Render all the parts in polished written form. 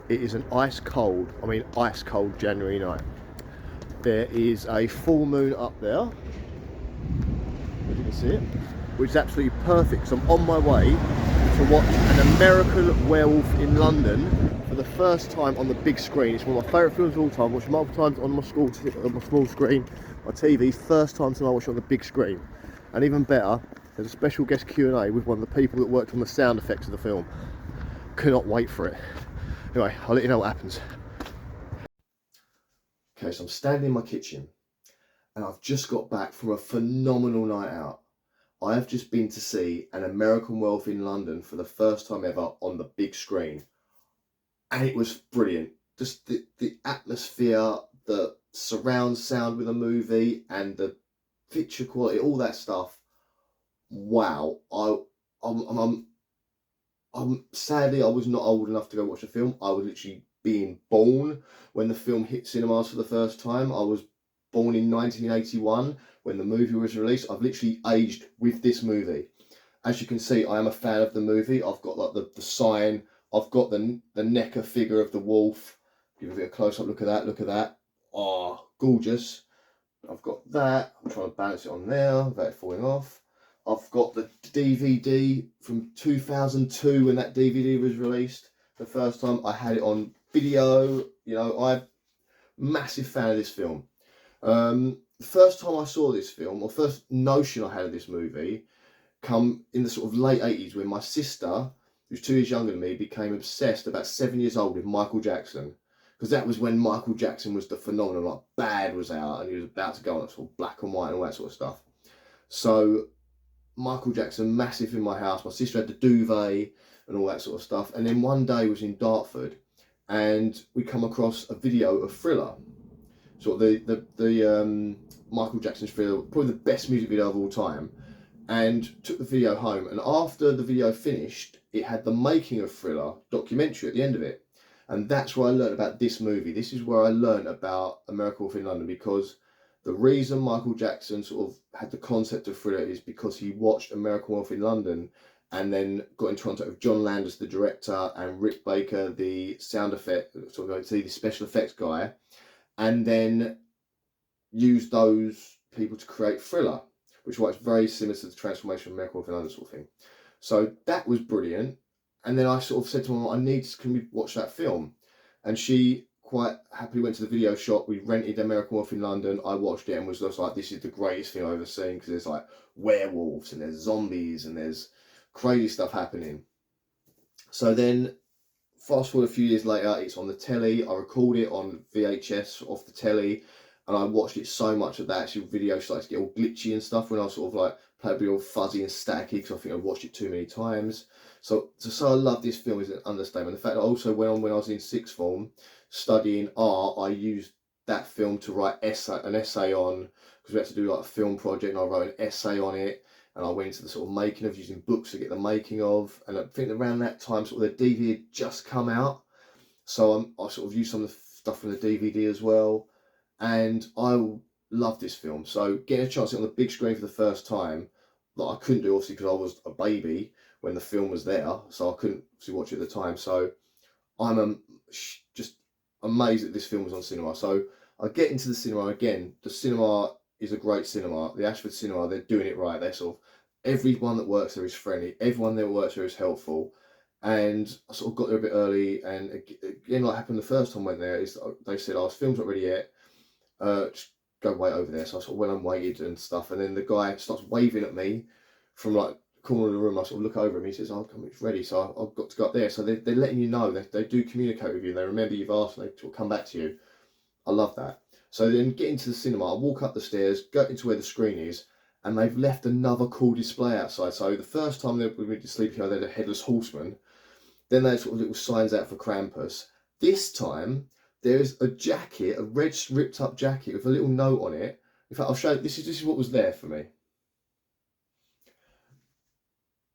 It is an ice cold January night. There is a full moon up there, as you can see it, which is absolutely perfect. So I'm on my way to watch An American Werewolf in London for the first time on the big screen. It's one of my favourite films of all time. I've watched it multiple times on my small screen, my TV. First time tonight I watched it on the big screen. And even better, there's a special guest Q&A with one of the people that worked on the sound effects of the film. Cannot wait for it. Anyway, I'll let you know what happens. Okay, so I'm standing in my kitchen and I've just got back from a phenomenal night out. I have just been to see An American Werewolf in London for the first time ever on the big screen. And it was brilliant. Just the atmosphere, the surround sound with the movie and the picture quality, all that stuff. Wow. I'm sadly I was not old enough to go watch the film. I was literally being born when the film hit cinemas for the first time. I was born in 1981 when the movie was released. I've literally aged with this movie. As you can see, I am a fan of the movie. I've got like the sign. I've got the Necker figure of the wolf. Give it a close up look at that. Look at that. Oh, gorgeous. I've got that. I'm trying to balance it on there without it falling off. I've got the DVD from 2002 when that DVD was released. The first time I had it on video. You know, I'm a massive fan of this film. The first time I saw this film, or first notion I had of this movie, come in the sort of late 80s when my sister, who's 2 years younger than me, became obsessed about 7 years old with Michael Jackson. Because that was when Michael Jackson was the phenomenon, like Bad was out and he was about to go on sort of black and white and all that sort of stuff. So Michael Jackson, massive in my house. My sister had the duvet and all that sort of stuff. And then one day was in Dartford and we come across a video of Thriller. Sort of the Michael Jackson's Thriller, probably the best music video of all time. And took the video home. And after the video finished, it had the making of Thriller documentary at the end of it. And that's where I learned about this movie. This is where I learned about American Werewolf in London, because the reason Michael Jackson sort of had the concept of Thriller is because he watched American Werewolf in London and then got into contact with John Landis, the director, and Rick Baker, the sound effect, sort of the special effects guy, and then used those people to create Thriller, which is why it's very similar to the transformation of American Werewolf in London sort of thing. So that was brilliant. And then I sort of said to my mum, can we watch that film? And she quite happily went to the video shop. We rented American Werewolf in London. I watched it and was just like, this is the greatest thing I've ever seen, because there's like werewolves and there's zombies and there's crazy stuff happening. So then fast forward a few years later, it's on the telly. I record it on VHS off the telly and I watched it so much that the actual video started to get all glitchy and stuff when I was sort of like played a bit all fuzzy and staticky because I think I watched it too many times. So I love this film is an understatement. The fact that I also went on when I was in sixth form studying art, I used that film to write an essay on, because we had to do like a film project and I wrote an essay on it and I went into the sort of making of, using books to get the making of. And I think around that time sort of the DVD had just come out, so I sort of used some of the stuff from the DVD as well, and I love this film. So getting a chance to see it on the big screen for the first time, that I couldn't do obviously because I was a baby when the film was there, so I couldn't obviously watch it at the time. So I'm just amazed that this film was on cinema. So I get into the cinema again. The cinema is a great cinema. The Ashford cinema, they're doing it right. They're sort of, everyone that works there is friendly. Everyone that works there is helpful. And I sort of got there a bit early, and again, like happened the first time I went there, is they said, "Oh, this film's not ready yet. Just go wait over there." So I sort of went and waited and stuff, and then the guy starts waving at me from like corner of the room. I sort of look over him. He says, "Oh, come, it's ready." So I've got to go up there. So they're letting you know. They do communicate with you. They remember you've asked, and they sort of come back to you. I love that. So then get into the cinema. I walk up the stairs, go into where the screen is, and they've left another cool display outside. So the first time we went to Sleepy Hollow, they had a headless horseman. Then they had sort of little signs out for Krampus. This time there's a jacket, a red ripped up jacket with a little note on it. In fact, I'll show you. This is what was there for me.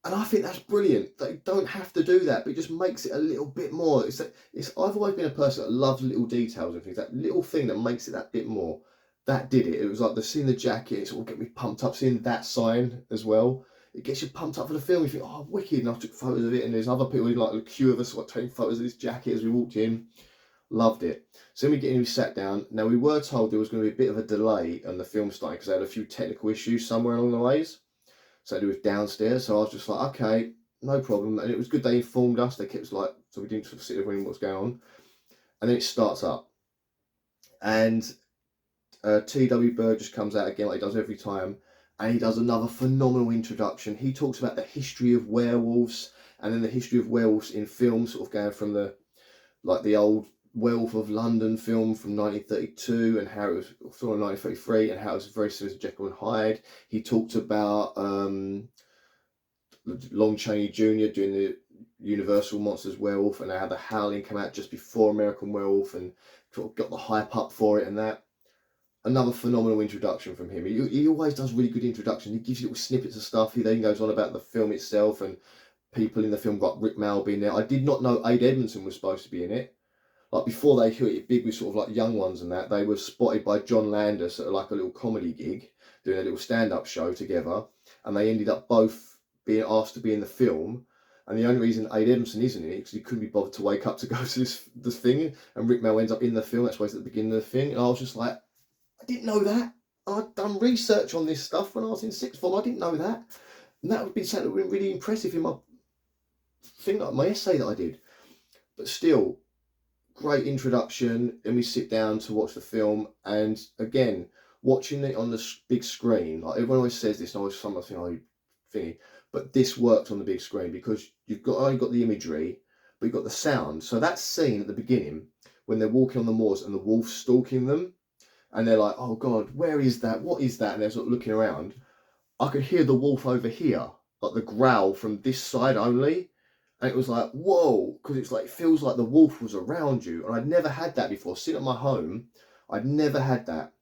And I think that's brilliant. They don't have to do that, but it just makes it a little bit more. I've always been a person that loves little details and things. That little thing that makes it that bit more. That did it. It was like seeing the jacket, it sort of get me pumped up. Seeing that sign as well, it gets you pumped up for the film. You think, oh, wicked, and I took photos of it, and there's other people in like a queue of us taking photos of this jacket as we walked in. Loved it. So then we get in, we sat down. Now we were told there was going to be a bit of a delay on the film starting because they had a few technical issues somewhere along the ways. So it was downstairs. So I was just like, okay, no problem. And it was good they informed us. They kept us like, so we didn't sort of sit there wondering what's going on. And then it starts up. And T.W. Bird just comes out again like he does every time. And he does another phenomenal introduction. He talks about the history of werewolves and then the history of werewolves in film, sort of going from the old Werewolf of London film from 1932 and how it was filmed in 1933 and how it was very similar to Jekyll and Hyde. He talked about Lon Chaney Jr. doing the Universal Monsters Werewolf and how The Howling came out just before American Werewolf and sort of got the hype up for it and that. Another phenomenal introduction from him. He always does really good introductions. He gives you little snippets of stuff. He then goes on about the film itself and people in the film, like Rick Malby in there. I did not know Ade Edmondson was supposed to be in it. Like before they hit it big with sort of like young ones and that, they were spotted by John Landis at like a little comedy gig, doing a little stand-up show together, and they ended up both being asked to be in the film. And the only reason Ade Edmondson isn't in it because he couldn't be bothered to wake up to go to this thing, and Rick Mel ends up in the film. That's why he's at the beginning of the thing. And I was just like, I didn't know that. I'd done research on this stuff when I was in sixth form. I didn't know that, and that would be something that would be really impressive in my thing, like my essay that I did. But still, great introduction, and we sit down to watch the film, and again, watching it on the big screen, like everyone always says this, and I always sometimes think, oh, thingy, but this worked on the big screen because you've got only got the imagery, but you've got the sound. So that scene at the beginning when they're walking on the moors and the wolf's stalking them, and they're like, oh God, where is that? What is that? And they're sort of looking around. I could hear the wolf over here, like the growl from this side only. And it was like, whoa, because it's like, it feels like the wolf was around you. And I'd never had that before. Sitting at my home, I'd never had that.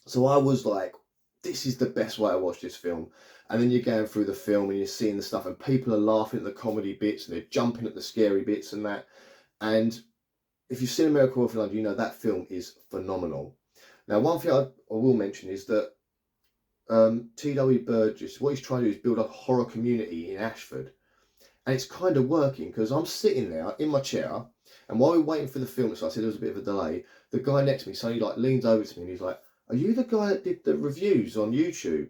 So I was like, this is the best way to watch this film. And then you're going through the film and you're seeing the stuff and people are laughing at the comedy bits and they're jumping at the scary bits and that. And if you've seen American Werewolf in London, you know that film is phenomenal. Now, one thing I will mention is that T.W. Burgess, what he's trying to do is build a horror community in Ashford. And it's kind of working because I'm sitting there in my chair, and while we're waiting for the film, so I said there was a bit of a delay, the guy next to me suddenly like leans over to me and he's like, are you the guy that did the reviews on YouTube?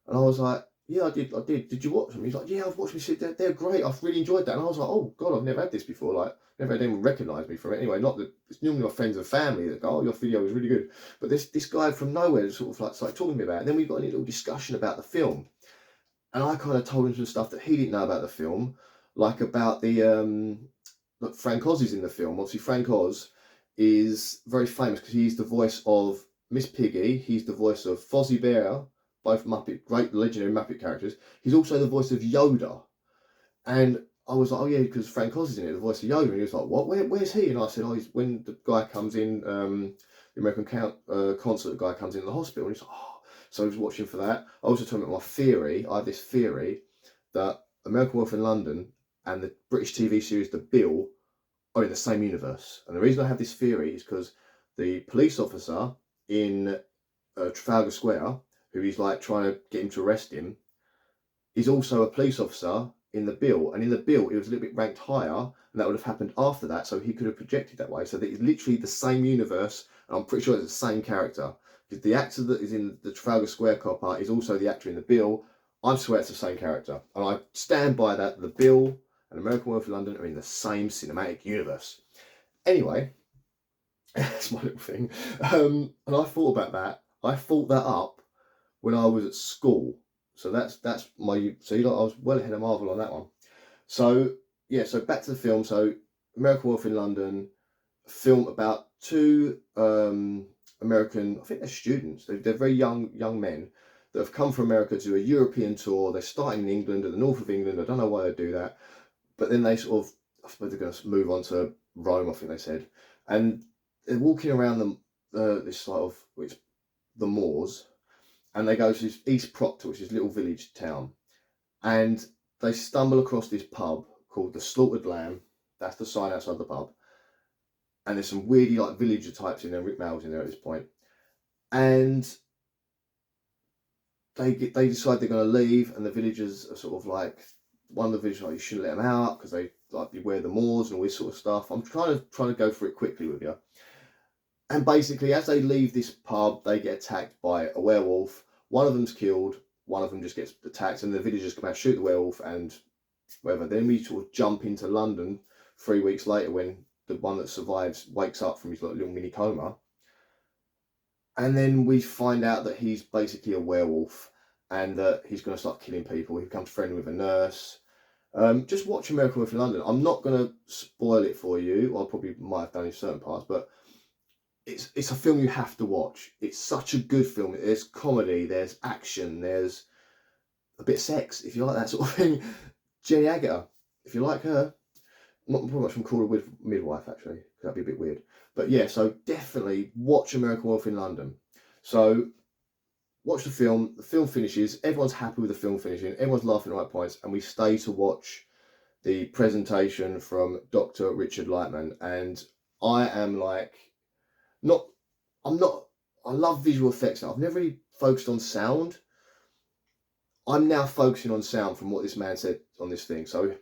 And I was like, yeah, I did. Did you watch them? He's like, yeah, I've watched them. They're great. I've really enjoyed that. And I was like, oh God, I've never had this before. Like, never had anyone recognise me from it. Anyway, not that it's normally my friends and family that go, oh, your video was really good. But this guy from nowhere sort of like started talking to me about it. And then we got a little discussion about the film. And I kind of told him some stuff that he didn't know about the film, like about the look, Frank Oz is in the film. Obviously, Frank Oz is very famous because he's the voice of Miss Piggy. He's the voice of Fozzie Bear, both Muppet, great legendary Muppet characters. He's also the voice of Yoda. And I was like, oh yeah, because Frank Oz is in it, the voice of Yoda. And he was like, what? Where's he? And I said, oh, he's when the guy comes in, the American concert guy comes in the hospital. And he's like, oh. So I was watching for that. I also told him my theory. I have this theory that American Werewolf in London and the British TV series The Bill are in the same universe. And the reason I have this theory is because the police officer in Trafalgar Square, who he's like trying to get him to arrest him, is also a police officer in The Bill. And in The Bill, it was a little bit ranked higher, and that would have happened after that, so he could have projected that way. So that it's literally the same universe, and I'm pretty sure it's the same character. Because the actor that is in the Trafalgar Square copper is also the actor in The Bill. I swear it's the same character. And I stand by that. The Bill and American Werewolf in London are in the same cinematic universe. Anyway, that's my little thing. And I thought about that. I thought that up when I was at school. So that's my, so you know, I was well ahead of Marvel on that one. So yeah, so back to the film. So American Werewolf in London, a film about two American, I think they're students. They're very young men that have come from America to do a European tour. They're starting in England, at the north of England. I don't know why they do that, but then they sort of, I suppose they're going to move on to Rome, I think they said, and they're walking around this sort of, which the moors, and they go to this East Proctor, which is a little village town, and they stumble across this pub called the Slaughtered Lamb. That's the sign outside the pub. And there's some weirdy like villager types in there, Rick Mal's in there at this point. And they decide they're going to leave, and the villagers are sort of like, one of the villagers like, you shouldn't let them out because they like beware the Moors and all this sort of stuff. I'm trying to go through it quickly with you. And basically, as they leave this pub, they get attacked by a werewolf. One of them's killed, one of them just gets attacked, and the villagers come out, shoot the werewolf, and whatever. Then we sort of jump into London 3 weeks later when the one that survives wakes up from his little mini coma. And then we find out that he's basically a werewolf and that he's going to start killing people. He becomes friendly with a nurse. Just watch American Werewolf in London. I'm not going to spoil it for you. Well, I probably might have done in certain parts, but it's a film you have to watch. It's such a good film. There's comedy, there's action, there's a bit of sex, if you like that sort of thing. Jenny Agutter, if you like her. Not pretty much from Call Her Midwife, actually, because that'd be a bit weird. But yeah, so definitely watch American Werewolf in London. So watch the film finishes, everyone's happy with the film finishing, everyone's laughing at the right points, and we stay to watch the presentation from Dr. Richard Lightman. And I am like, I love visual effects now. I've never really focused on sound. I'm now focusing on sound from what this man said on this thing. So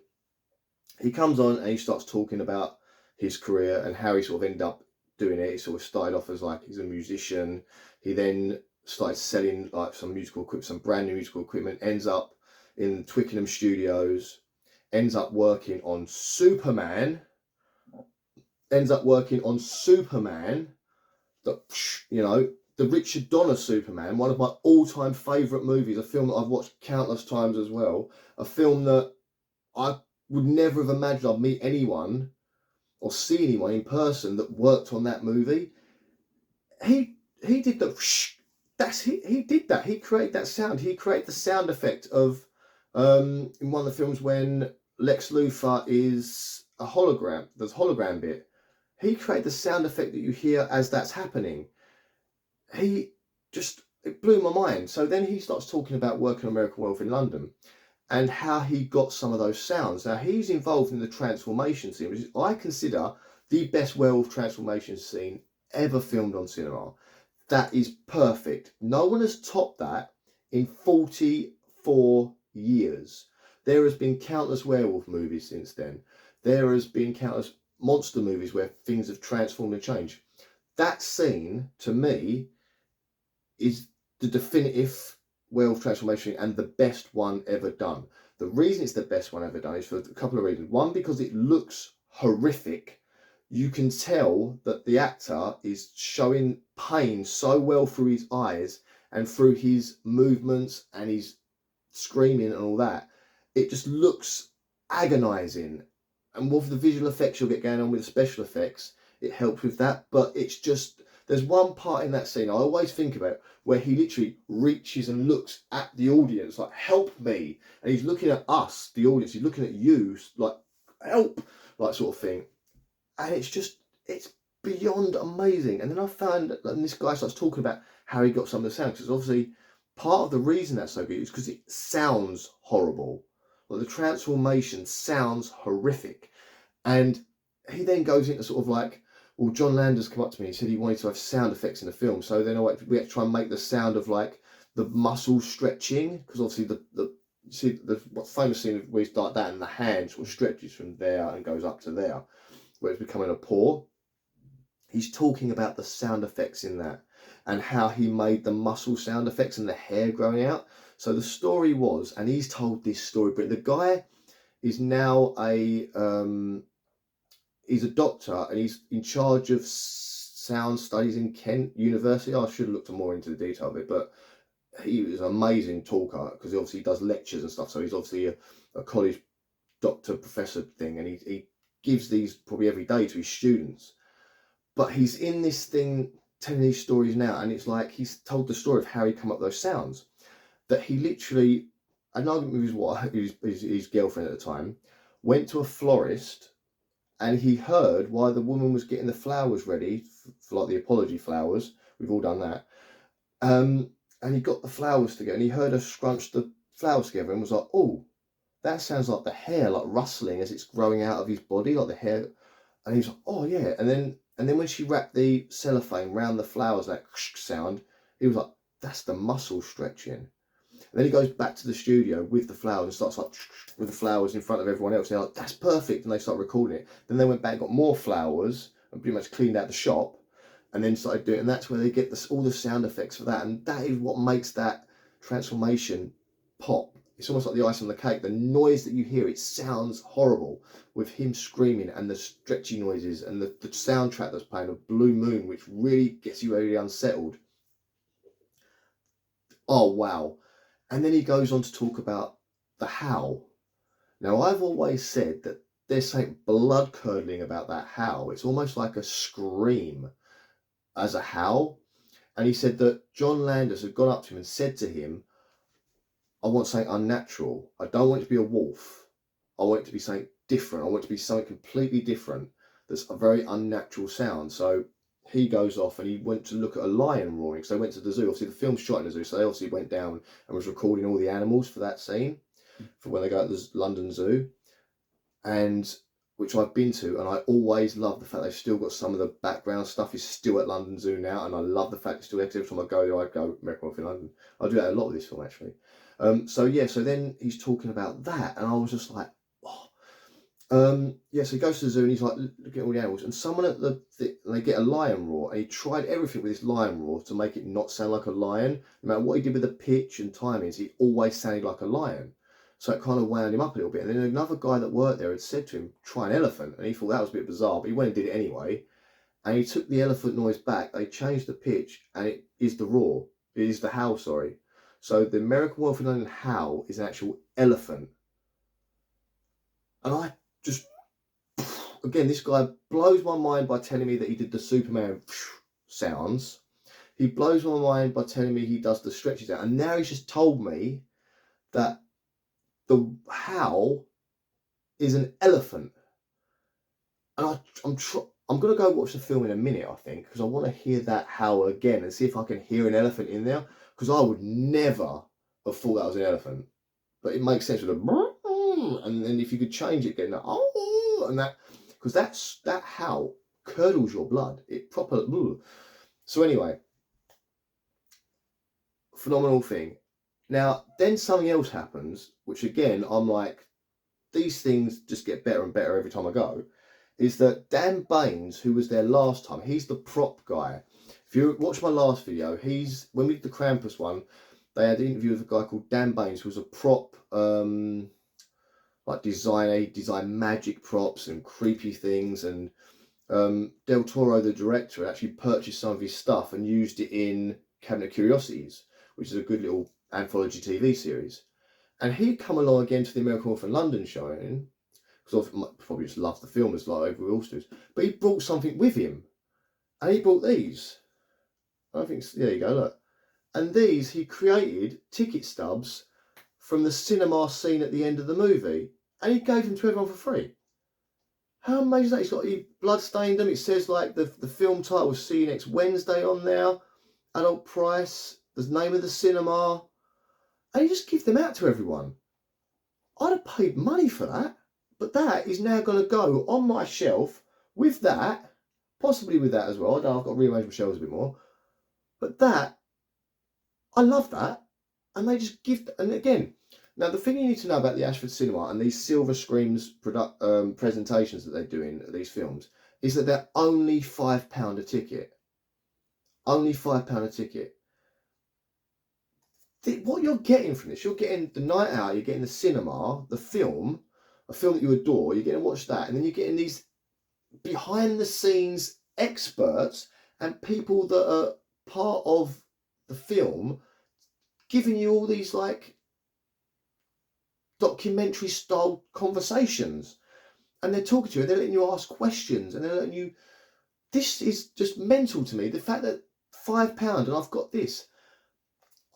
he comes on and he starts talking about his career and how he sort of ended up doing it. He sort of started off as like, he's a musician. He then started selling like some musical equipment, some brand new musical equipment, ends up in Twickenham Studios, ends up working on Superman, the Richard Donner Superman, one of my all-time favourite movies, a film that I've watched countless times as well, a film that I would never have imagined I'd meet anyone or see anyone in person that worked on that movie. He did he did that. He created that sound. He created the sound effect of in one of the films when Lex Luthor is a hologram, there's hologram bit. He created the sound effect that you hear as that's happening. It blew my mind. So then he starts talking about working on American Werewolf in London and how he got some of those sounds. Now, he's involved in the transformation scene, which I consider the best werewolf transformation scene ever filmed on cinema. That is perfect. No one has topped that in 44 years. There has been countless werewolf movies since then. There has been countless monster movies where things have transformed and changed. That scene, to me, is the definitive werewolf transformation and the best one ever done. The reason it's the best one ever done is for a couple of reasons. One, because it looks horrific. You can tell that the actor is showing pain so well through his eyes and through his movements and his screaming and all that. It just looks agonizing. And with the visual effects you'll get going on with the special effects, it helps with that. But it's just, there's one part in that scene I always think about where he literally reaches and looks at the audience like, help me. And he's looking at us, the audience. He's looking at you like, help, like sort of thing. And it's beyond amazing. And then I found that this guy starts talking about how he got some of the sound. Because obviously part of the reason that's so good is because it sounds horrible. Like the transformation sounds horrific. And he then goes into sort of like, well, John Landers come up to me and said he wanted to have sound effects in the film. So then we had to try and make the sound of like the muscle stretching, because obviously the famous scene where he's like that and the hand sort of stretches from there and goes up to there, where it's becoming a paw. He's talking about the sound effects in that and how he made the muscle sound effects and the hair growing out. So the story was, and he's told this story, but the guy is now he's a doctor and he's in charge of sound studies in Kent University. I should have looked more into the detail of it, but he was an amazing talker because obviously he does lectures and stuff. So he's obviously a college doctor professor thing, and he gives these probably every day to his students. But he's in this thing telling these stories now, and it's like he's told the story of how he come up with those sounds. That he literally, an argument with his girlfriend at the time, went to a florist and he heard while the woman was getting the flowers ready for like the apology flowers. We've all done that. And he got the flowers together and he heard her scrunch the flowers together and was like, oh, that sounds like the hair, like rustling as it's growing out of his body, like the hair. And he's like, oh yeah. And then when she wrapped the cellophane round the flowers, that sound, he was like, that's the muscle stretching. And then he goes back to the studio with the flowers and starts like with the flowers in front of everyone else. They're like, that's perfect. And they start recording it. Then they went back, got more flowers and pretty much cleaned out the shop and then started doing it. And that's where they get all the sound effects for that. And that is what makes that transformation pop. It's almost like the icing on the cake. The noise that you hear, it sounds horrible with him screaming and the stretchy noises and the soundtrack that's playing of Blue Moon, which really gets you really unsettled. Oh, wow. And then he goes on to talk about the howl. Now, I've always said that there's something blood-curdling about that howl. It's almost like a scream as a howl. And he said that John Landis had gone up to him and said to him, I want something unnatural. I don't want it to be a wolf. I want it to be something different. I want it to be something completely different that's a very unnatural sound. So he goes off and he went to look at a lion roaring. So they went to the zoo. Obviously, the film's shot in the zoo. So they obviously went down and was recording all the animals for that scene for when they go to the London Zoo. And which I've been to, and I always love the fact they've still got some of the background stuff is still at London Zoo now, and I love the fact it's still there. Every time I go there, I go American Wolf in London. I do that a lot with this film actually. So then he's talking about that, and I was just like, oh. So he goes to the zoo and he's like looking at all the animals, and someone at they get a lion roar, and he tried everything with this lion roar to make it not sound like a lion. No matter what he did with the pitch and timings, he always sounded like a lion. So it kind of wound him up a little bit. And then another guy that worked there had said to him, try an elephant. And he thought that was a bit bizarre, but he went and did it anyway. And he took the elephant noise back. They changed the pitch, and it is the roar. It is the howl, sorry. So the American Wolf in London howl is an actual elephant. And I just, again, this guy blows my mind by telling me that he did the Superman sounds. He blows my mind by telling me he does the stretches out. And now he's just told me that the howl is an elephant. And I'm going to go watch the film in a minute, I think, because I want to hear that howl again and see if I can hear an elephant in there, because I would never have thought that was an elephant. But it makes sense with a and then if you could change it, getting that and that, because that howl curdles your blood. It proper. So anyway, phenomenal thing. Now, then something else happens, which again, I'm like, these things just get better and better every time I go, is that Dan Baines, who was there last time, he's the prop guy. If you watch my last video, when we did the Krampus one, they had an interview with a guy called Dan Baines, who was a prop, like design magic props and creepy things, and Del Toro, the director, actually purchased some of his stuff and used it in Cabinet of Curiosities, which is a good little anthology TV series. And he'd come along again to the American Wolf in London showing, because I probably just loved the film as like everyone else does, but he brought something with him, and he brought these. I think, there you go, look. And these, he created ticket stubs from the cinema scene at the end of the movie, and he gave them to everyone for free. How amazing is that? He blood-stained them. It says like the film title was See You Next Wednesday on there, adult price, the name of the cinema, and he just give them out to everyone. I'd have paid money for that, but that is now going to go on my shelf with that, possibly with that as well. I don't know, I've got to rearrange my shelves a bit more, but that, I love that, and they just give. And again, now the thing you need to know about the Ashford Cinema and these Sliver Screams presentations that they do in these films is that they're only £5 a ticket. Only £5 a ticket. What you're getting from this, you're getting the night out, you're getting the cinema, the film, a film that you adore, you're getting to watch that, and then you're getting these behind the scenes experts and people that are part of the film giving you all these like documentary style conversations, and they're talking to you and they're letting you ask questions and they're letting you, this is just mental to me, the fact that £5 and I've got this.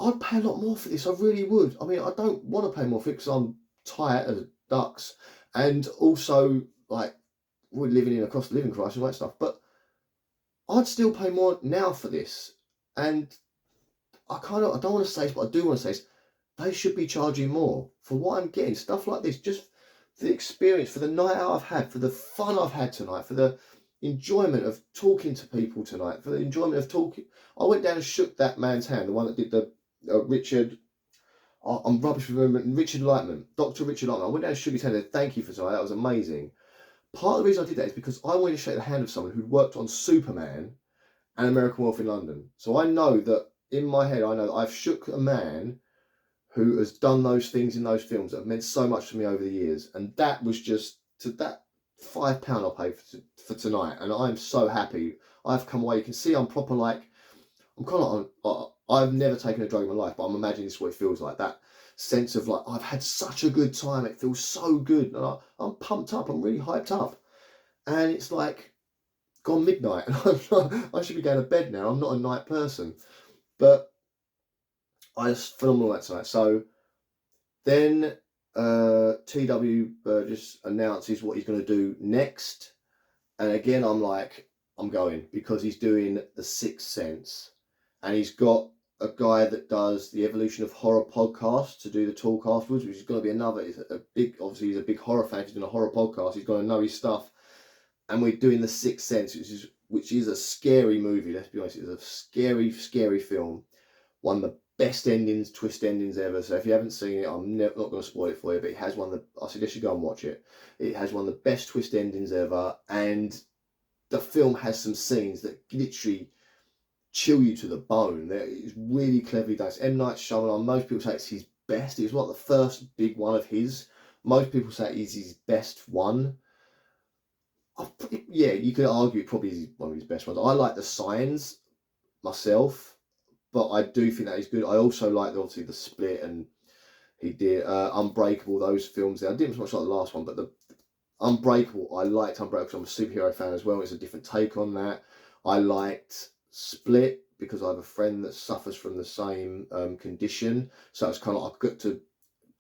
I'd pay a lot more for this, I really would. I mean, I don't want to pay more for it because I'm tight as ducks, and also like we're living in a cost of living crisis and all that stuff, but I'd still pay more now for this. And I don't want to say this, but I do want to say this, they should be charging more for what I'm getting, stuff like this, just for the experience, for the night out I've had, for the fun I've had tonight, for the enjoyment of talking to people tonight, for the enjoyment of talking. I went down and shook that man's hand, the one that did the Richard, I'm rubbish with remembering Richard Lightman, Dr. Richard Lightman. I went down and shook his hand and said, thank you for tonight, that was amazing. Part of the reason I did that is because I wanted to shake the hand of someone who'd worked on Superman and American Werewolf in London. So I know that in my head, I know that I've shook a man who has done those things in those films that have meant so much to me over the years. And that was just, to that £5 I paid for tonight. And I'm so happy. I've come away, you can see I'm proper like, I'm kind of on, I've never taken a drug in my life, but I'm imagining this is what it feels like. That sense of like, I've had such a good time. It feels so good. And I'm pumped up. I'm really hyped up. And it's like gone midnight. And I should be going to bed now. I'm not a night person. But I just phenomenal that tonight. So then TW Burgess announces what he's going to do next. And again, I'm like, I'm going, because he's doing The Sixth Sense. And he's got a guy that does the Evolution of Horror podcast to do the talk afterwards, which is going to be another, obviously he's a big horror fan, he's doing a horror podcast, he's going to know his stuff. And we're doing The Sixth Sense, which is a scary movie, let's be honest. It's a scary, scary film. One of the best endings, twist endings ever. So if you haven't seen it, I'm not going to spoil it for you, but it has one of the, I suggest you go and watch it. It has one of the best twist endings ever. And the film has some scenes that literally chill you to the bone. It's really cleverly done. It's M. Night Shyamalan. Most people say it's his best. It was like the first big one of his. Most people say it's his best one. Yeah, you could argue it probably is one of his best ones. I like The Signs myself, but I do think that is good. I also like obviously The Split, and he did Unbreakable, those films there. I didn't so much like the last one, but the Unbreakable, I liked Unbreakable because I'm a superhero fan as well. It's a different take on that. I liked Split because I have a friend that suffers from the same condition, so it's kind of, I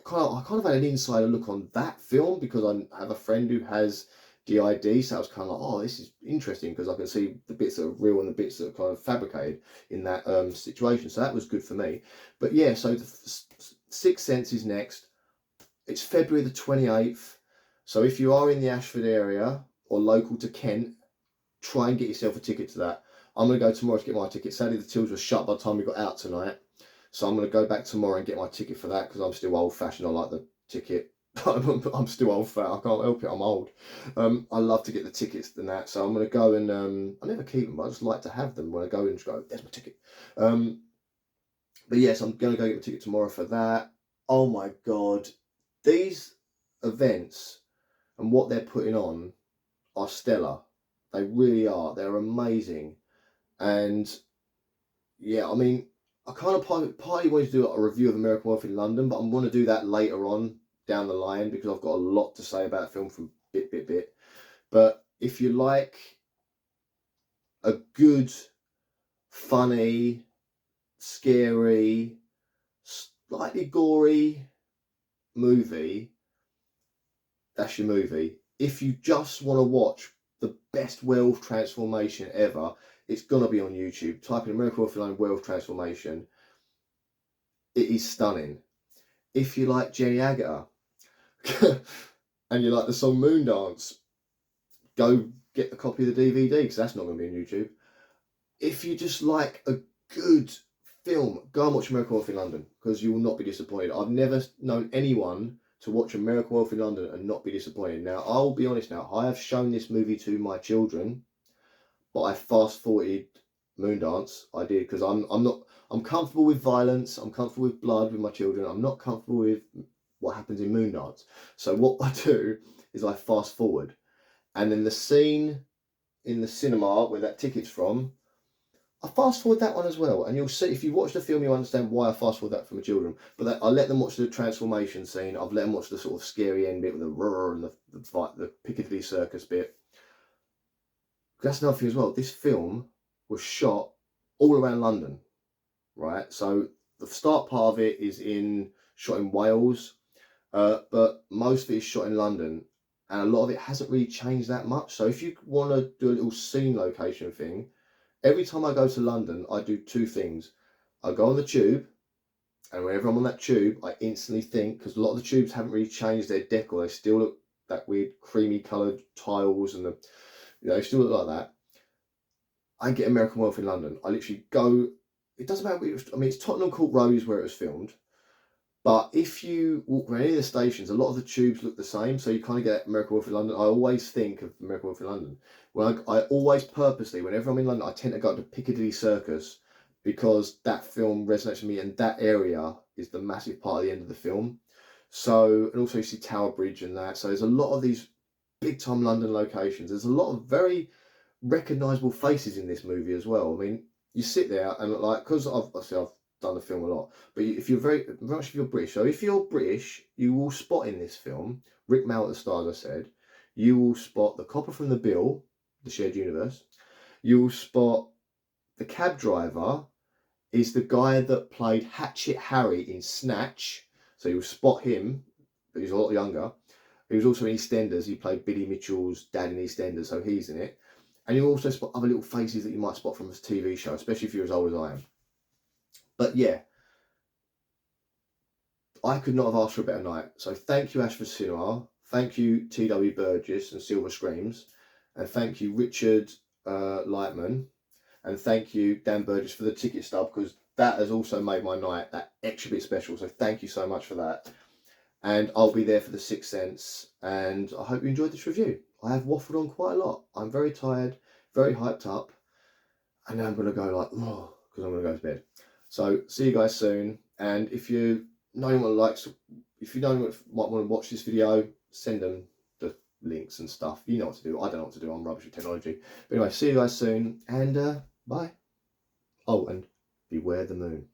kind of had an insider look on that film because I have a friend who has DID, so I was kind of like, oh, this is interesting because I can see the bits that are real and the bits that are kind of fabricated in that situation. So that was good for me. But yeah, so the Sixth Sense is next. It's February the 28th. So if you are in the Ashford area or local to Kent, try and get yourself a ticket to that. I'm going to go tomorrow to get my ticket. Sadly, the tills were shut by the time we got out tonight. So I'm going to go back tomorrow and get my ticket for that because I'm still old-fashioned. I like the ticket. I'm still old-fashioned. I can't help it. I'm old. I love to get the tickets than that. So I'm going to go and I never keep them. But I just like to have them when I go and just go, there's my ticket. But yes, I'm going to go get my ticket tomorrow for that. Oh my God. These events and what they're putting on are stellar. They really are. They're amazing. And yeah, I mean, I kind of partly wanted to do a review of American Werewolf in London, but I'm going to do that later on down the line because I've got a lot to say about the film from bit. But if you like a good, funny, scary, slightly gory movie, that's your movie. If you just want to watch the best werewolf transformation ever, it's going to be on YouTube. Type in American Werewolf in London werewolf transformation. It is stunning. If you like Jenny Agutter and you like the song Moondance, go get a copy of the DVD because that's not going to be on YouTube. If you just like a good film, go and watch American Werewolf in London because you will not be disappointed. I've never known anyone to watch American Werewolf in London and not be disappointed. Now, I'll be honest now, I have shown this movie to my children, but I fast-forwarded Moondance. I did because I'm comfortable with violence, I'm comfortable with blood with my children, I'm not comfortable with what happens in Moondance. So what I do is I fast-forward. And then the scene in the cinema where that ticket's from, I fast forward that one as well, and you'll see, if you watch the film, you understand why I fast forward that for my children. But I let them watch the transformation scene. I've let them watch the sort of scary end bit with the roar and the Piccadilly Circus bit. That's another thing as well. This film was shot all around London, right? So the start part of it is shot in Wales, but most of it is shot in London, and a lot of it hasn't really changed that much. So if you want to do a little scene location thing, every time I go to London, I do two things. I go on the tube, and whenever I'm on that tube, I instantly think, because a lot of the tubes haven't really changed their decor, they still look that weird creamy coloured tiles and they still look like that. I get American Werewolf in London. I literally go, it doesn't matter, I mean, it's Tottenham Court Road is where it was filmed. But if you walk around any of the stations, a lot of the tubes look the same, so you kind of get American Werewolf in London. I always think of American Werewolf in London. When I always purposely, whenever I'm in London, I tend to go to Piccadilly Circus because that film resonates with me, and that area is the massive part of the end of the film. So, and also you see Tower Bridge and that. So there's a lot of these big time London locations. There's a lot of very recognisable faces in this movie as well. I mean, you sit there and like, because I've done the film a lot, but if you're very much if you're British, so if you're British, you will spot in this film Rick Mel at the start, as I said. You will spot the copper from the bill, the shared universe. You will spot the cab driver is the guy that played Hatchet Harry in Snatch. So you'll spot him, but he's a lot younger. He was also in EastEnders. He played Billy Mitchell's dad in EastEnders, so he's in it. And you also spot other little faces that you might spot from this TV show, especially if you're as old as I am. But yeah, I could not have asked for a better night. So thank you, Ashford Cinema. Thank you, T.W. Burgess and Silver Screams. And thank you, Richard Lightman. And thank you, Dan Burgess, for the ticket stub, because that has also made my night that extra bit special. So thank you so much for that. And I'll be there for the Sixth Sense. And I hope you enjoyed this review. I have waffled on quite a lot. I'm very tired, very hyped up. And now I'm going to go like, oh, because I'm going to go to bed. So see you guys soon. And if you know anyone likes, if you know anyone might want to watch this video, send them the links and stuff. You know what to do. I don't know what to do. I'm rubbish at technology. But anyway, see you guys soon. And bye. Oh, and beware the moon.